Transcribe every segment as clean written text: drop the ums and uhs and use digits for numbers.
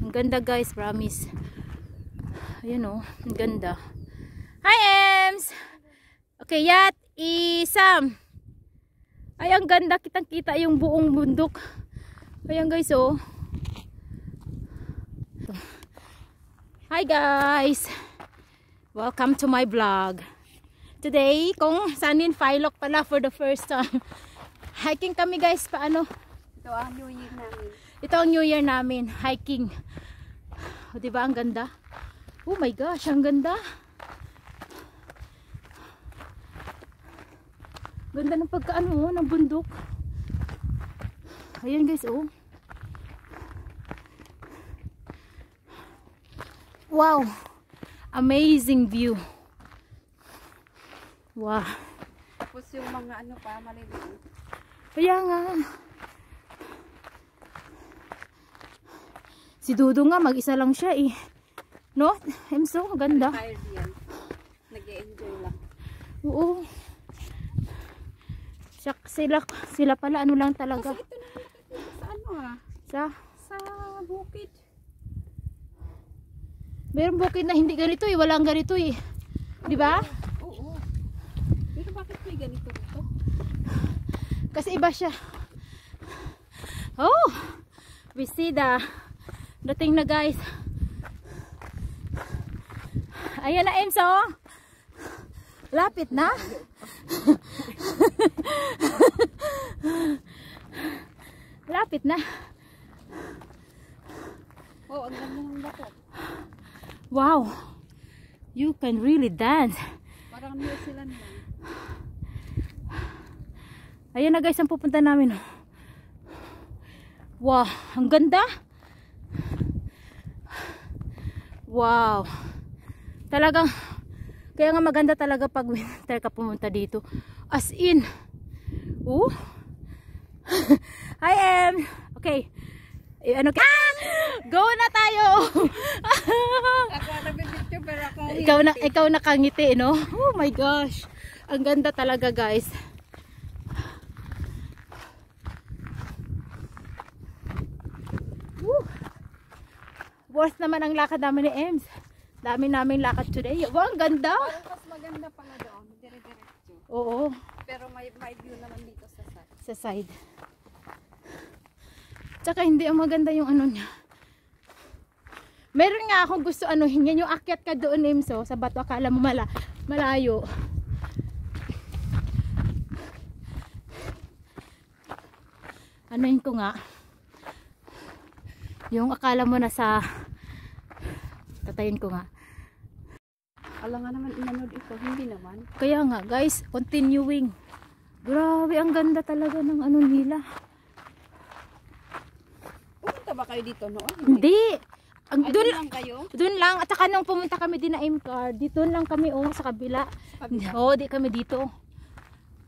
Ang ganda guys, promise. Ayan o, ang ganda. Hi Ems! Okay, Yat, Isam. Ay, ang ganda, kitang kita yung buong bundok. Ayan guys oh. Hi guys! Welcome to my vlog. Today, kung Sanin Phylok pala for the first time. Hiking kami guys, paano? Ito ang New Year namin. Ito ang New Year namin, hiking. O, diba ang ganda? Oh my gosh, ang ganda. Ganda ng pagkaano ng bundok. Ayan guys, oh. Wow. Amazing view. Wow. Tapos yung mga ano pa, maliliit. Kaya nga. Si Dudo nga, mag-isa lang siya eh. No? Emso, ganda. Tired yan. Nag-e-enjoy lang. Oo. Sila pala, ano lang talaga. Kasi ito naman sa ano ah. Sa bukid. Mayroong bukid na hindi ganito eh. Walang ganito eh. Di ba? Oo. Pero bakit may ganito dito? Kasi iba siya. Oh! We see the dating na guys. Ayan na Ems oh. Lapit na. Lapit na. Oh, ang ganda ng lakot. Wow. You can really dance. Parang New Zealand lang. Ayan na guys ang pupunta namin. Wow, ang ganda. Wow. Talagang kaya nga maganda talaga pag winter ka pumunta dito. As in. Oh. Hi Em. Okay. Ano ka? Go na tayo. Ako nagbibidyo pero ako ikaw nakangiti, no? Oh my gosh. Ang ganda talaga, guys. Woo. Worth naman ang lakad namin ni Ems. Dami namin lakad today. Wow, ang ganda. parang mas maganda pala doon. Dire-diretso. Oo. Pero may view naman dito sa side. Sa side. Tsaka hindi ang maganda yung ano niya. Meron nga akong gusto anuhin yan. Yung akyat ka doon, Emso, sa bato. Akala mo malayo. Anuhin ko nga. Yung akala mo na sa... Tatayin ko nga. Alam nga naman inanood ito. Hindi naman. Kaya nga, guys, continuing. Grabe, ang ganda talaga ng ano nila. Pumunta ba kayo dito noon? Hindi. Doon lang kayo? Doon lang. At saka nung pumunta kami din na M-Car, dito lang kami sa kabila. Oo, di kami dito.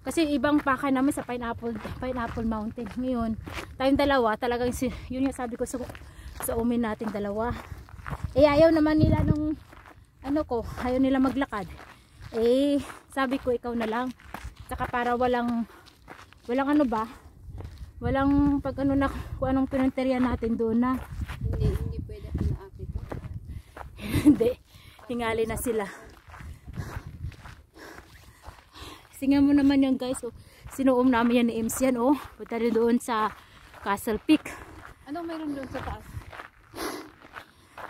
Kasi ibang paka namin sa Pineapple Mountain. Ngayon, tayong dalawa, talagang yun yung sabi ko sa umin natin dalawa. Eh ayaw naman nila nung ayaw nila maglakad. Eh sabi ko ikaw na lang. Saka para walang ano ba? Walang pag ano na kung anong pinunteriya natin doon na. Hindi pwede ka na akit. Hindi. Tingali na sila. Singan mo naman yan guys. Oh. Sinuom namin yan ni Ems yan. Oh. Punta rin doon sa Castle Peak. Anong mayroon doon sa taas?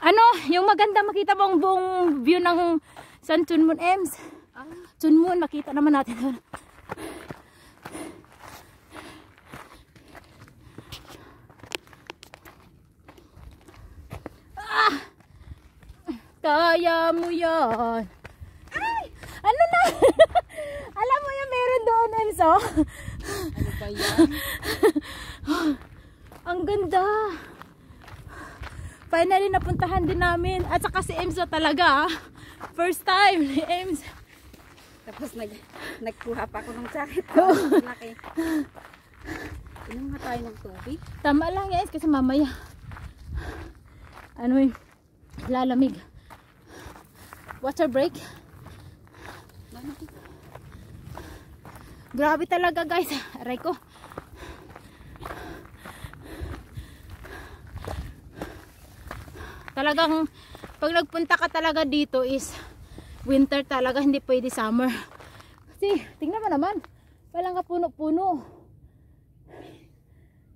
Ano? Yung maganda makita mo ang buong view ng San Chunmun Ems. Chunmun makita naman natin doon. Kaya mo yan. Ay! Ano na? Alam mo yung meron doon, Enzo? Ano ba yan? Ang ganda. Finally, napuntahan din namin. At saka si Enzo talaga. First time ni Enzo. Tapos nagkuha pa ako ng jacket. Laki. Inom nga tayo ng tubig. Tama lang guys, kasi mamaya ano yun, lalamig. Water break. Grabe talaga guys. Aray ko. Talagang pag nagpunta ka talaga dito is winter talaga, hindi pwede summer. Kasi tingnan mo naman, walang kapuno-puno.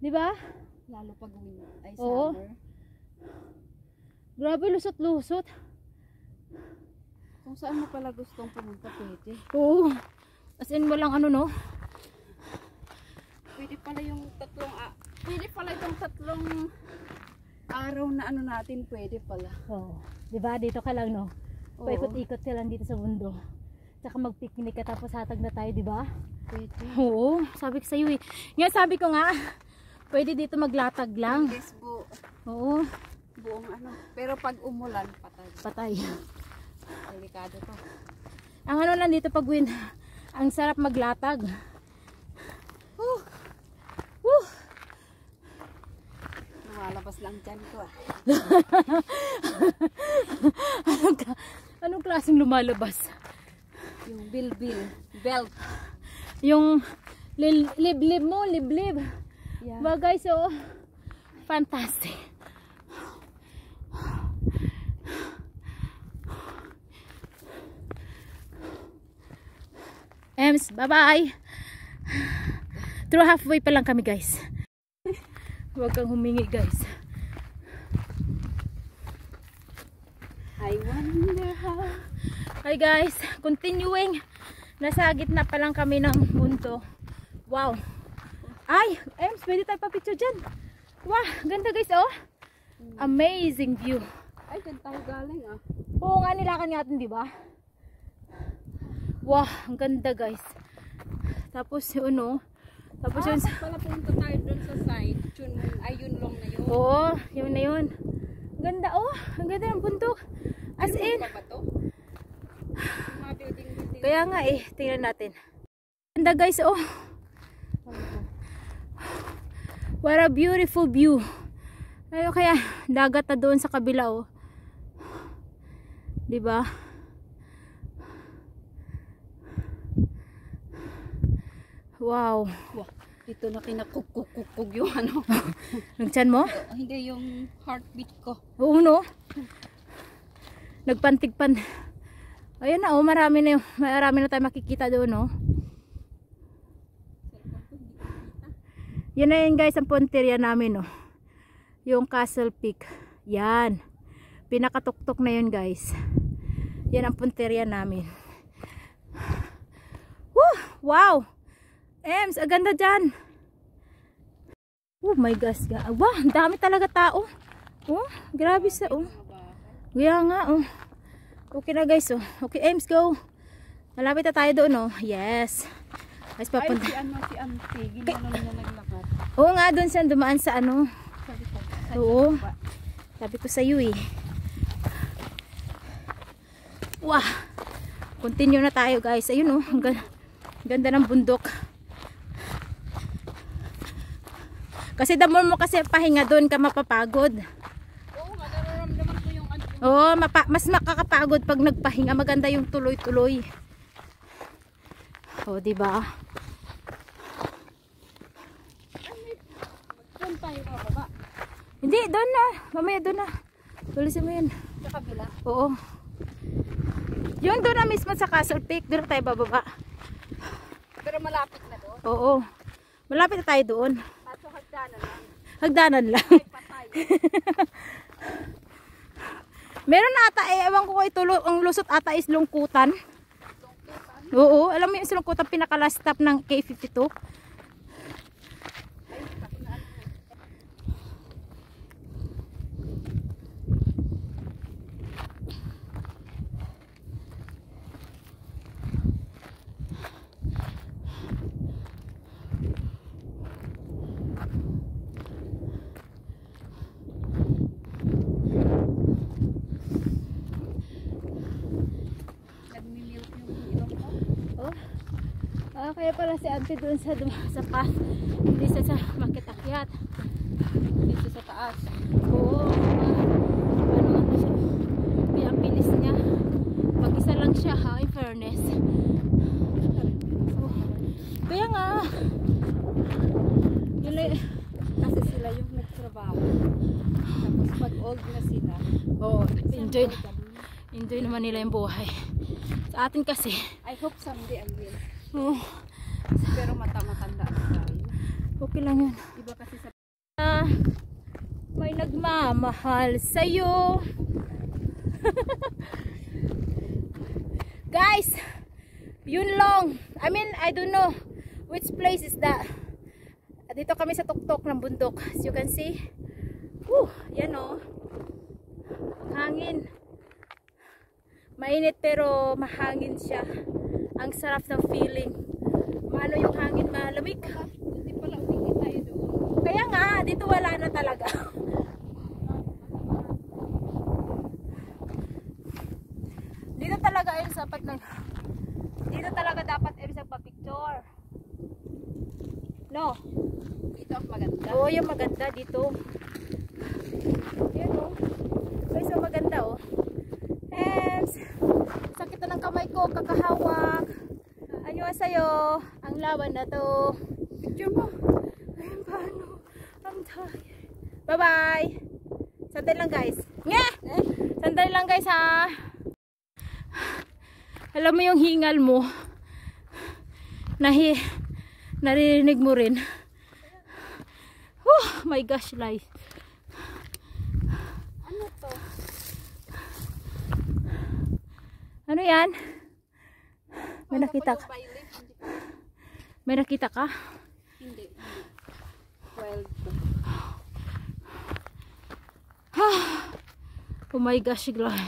Di ba? Lalo pag ay Oo. summer. Grabe, lusot-lusot. Kung saan mo pala gustong pumunta, pwede. Oo. As in, walang ano, no? Pwede pala yung tatlong araw na ano natin, pwede pala. Oo. Di ba? Dito ka lang, no? Oo. Paikot-ikot ka lang dito sa mundo. Tsaka mag-picnic ka tapos hatag na tayo, di ba? Pwede. Oo. Sabi ko sa'yo eh. Nga, sabi ko nga, pwede dito maglatag lang. Yes, Oo. buong ano. Pero pag umulan, patay. Patay. Delikado to. Ang ano lang dito pag wind, ang sarap maglatag. Woo! Woo! Lumalabas lang dyan ko ah. Anong klaseng lumalabas? Yung bilbil. Belt. Yung liblib mo, liblib. Yeah. Ba guys, oh, fantastic. Ems, bye-bye. Through halfway pa lang kami, guys. Huwag kang humingi, guys. I wonder how. Hi, guys. Continuing. Nasa gitna pa lang kami ng mundo. Wow. Ay, Ems, pwede tayo pa-picture dyan. Wow, ganda, guys, oh. Amazing view. Ay, dyan tayo galing ah. Oo nga, nilakan natin, di ba? Wow, ang ganda, guys. Tapos yun, oh. Tapos yun. Pala punta tayo dun sa side. Yun long na yun. Oo, yun na yun. Ang ganda, oh. Ang ganda ng bundok. As in. Ba to? Mga building. Kaya nga eh, tingnan natin. Ganda, guys, oh. What a beautiful view. Ayun, kaya dagat na doon sa kabila, oh. Diba? Wow. Wow. Dito na kinakukukukug yung ano. Nagtiyan mo? Hindi, yung heartbeat ko. Oo, no? Nagpantigpan. Ayun na, oh, marami na tayo makikita doon, no? Yan na yun, guys, ang punteriya namin, no? Yung Castle Peak. Yan. Pinakatuktok na yun, guys. Yan ang punteriya namin. Woo! Wow! Ems, ang ganda dyan. Oh my gosh. Wow, ang dami talaga tao. Oh, grabe sa, oh. Kaya nga, oh. Okay na, guys, oh. Okay, Ems, go. Malapit na tayo doon, oh. Yes. Guys, papunta. Ay, si Auntie. Ginanon na naglakad. Oo nga, doon siya dumaan sa ano. Sabi ko. Oo. Sabi ko sa iyo, eh. Wow. Continue na tayo, guys. Ayun, oh. Ang ganda ng bundok. Kasi the more mo kasi pahinga doon ka mapapagod. Oo nga, nararamdaman ko yung ano. Oo, mas makakapagod pag nagpahinga. Maganda yung tuloy-tuloy. O, diba? Doon tayo bababa. Hindi, doon na. Mamaya doon na. Tulisin mo yun. Sa kabila. Oo. Yung doon na mismo sa Castle Peak. Doon na tayo bababa. Pero malapit na doon. Oo. Malapit na tayo doon. Kaso hagdanan lang. Hagdanan lang. Ay, patay. Meron na ata, ewan ko kay tulo, ang lusot ata is lungkutan. Oo, alam mo yung lungkutan, pinaka-last stop ng K52. Nagmi-mute yung ilong ko. Oh. Ah, kaya pala si Auntie doon sa path, hindi sa makitakyat. Dito sa taas. Oo. Ano siya? Kaya ang bilis niya. Mag-isa lang siya, ha, in fairness. Oh. Kaya nga. Yun, Kasi sila yung nagtrabaho. Tapos Tapos pag old na sila, Oo, enjoy naman nila yung buhay. Sa atin kasi, I hope someday I will. oh, Pero matanda na tayo. okay lang yun. Iba kasi sa May nagmamahal sa'yo. Guys, yun long. I mean, I don't know which place is that. Dito kami sa tuktok ng bundok. As you can see. Yan o. Ang hangin. Mainit pero mahangin siya. Ang sarap ng feeling. Maano yung hangin, malamig. hindi pala uwi tayo doon. Kaya nga, dito wala na talaga. Dito talaga yung sapat na. Dito talaga dapat magpa-picture. No? Dito ang maganda. Oo, yung maganda dito. Yan o. Guys, so maganda o. And sakit na ng kamay ko, kakahawak. Ano sa'yo? Ang laban na to. Picture mo. Ayun, paano? I'm tired. Bye-bye. Sandali lang guys. Nga! Sandali lang guys ha. Alam mo yung hingal mo. Narinig mo rin. My gosh, life. Ano to? Ano yan? May nakita ka? Violet, hindi pa. May nakita ka? Hindi. Wild to. Oh my gosh, Glory.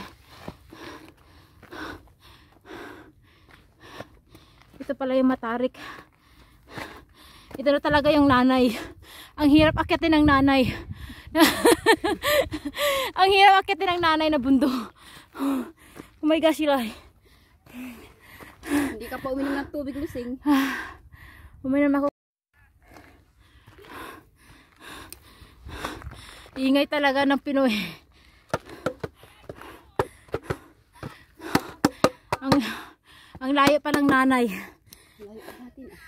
Ito pala yung matarik. Ito na talaga yung nanay. Ang hirap akyatin ng nanay. Ang hirap akyatin ng nanay na bundok. Oh my gosh, Glory. Hindi ka pa uminom ng tubig, Lusing. Uminom ako. Ingay talaga ng Pinoy. Ang layo pa ng nanay. Layo pa natin ah.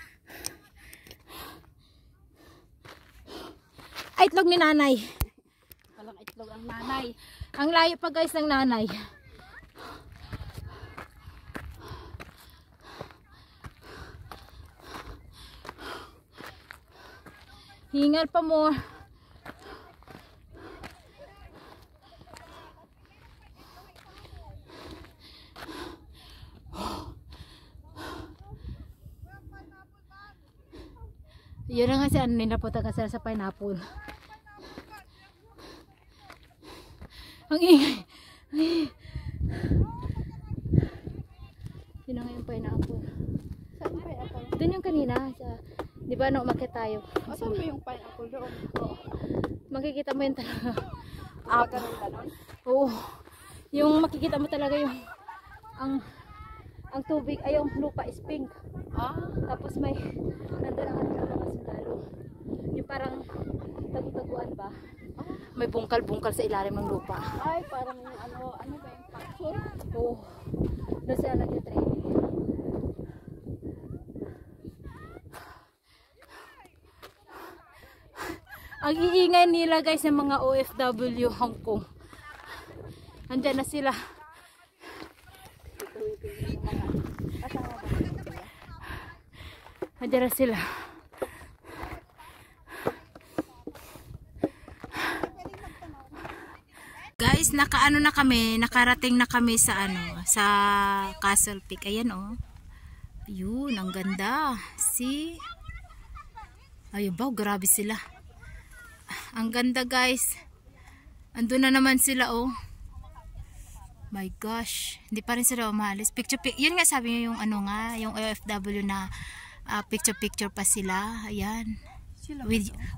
Ay, itlog ni nanay. Walang itlog ang nanay. Ang layo pa guys ng nanay. Hingal pa mo. Yun na nga si ano nila punta kasi sa pineapple. Ang ingay. Yun na nga yung pineapple. Saan pa yung apple? Doon yung kanina. Di ba na umakyat tayo? Saan ba yung pineapple doon? Oo. Makikita mo yun talaga. Ganon. Oo. Yung makikita mo talaga yung ang tubig ay yung lupa is pink. Tapos may nandun ang mga sundalo. Yung parang tagu-taguan ba? May bungkal-bungkal sa ilalim ng lupa. Ay, parang ano ba yung paksol? Oo. Doon sila nag-training. Ang iingay nila guys ng mga OFW Hong Kong. Andyan na sila. Andyan na sila. Guys, nakarating na kami sa sa Castle Peak. Ayan oh. Ayun, ang ganda. See? Ayun ba, grabe sila. Ang ganda guys. Andun na naman sila oh. My gosh, hindi pa rin sila umalis. Yun nga sabi niyo yung yung OFW na picture pa sila. Ayan.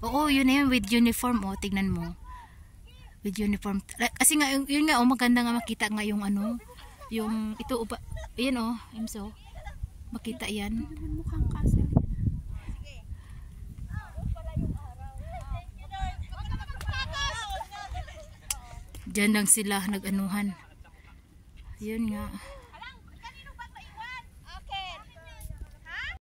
Oo, yun na yun with uniform oh, tignan mo. With uniform. Kasi nga yun nga oh, maganda nga makita nga yung yung ito ayan oh, imso. Makita yan. Mukhang castle. Diyan lang sila nag-anuhan. Yun nga.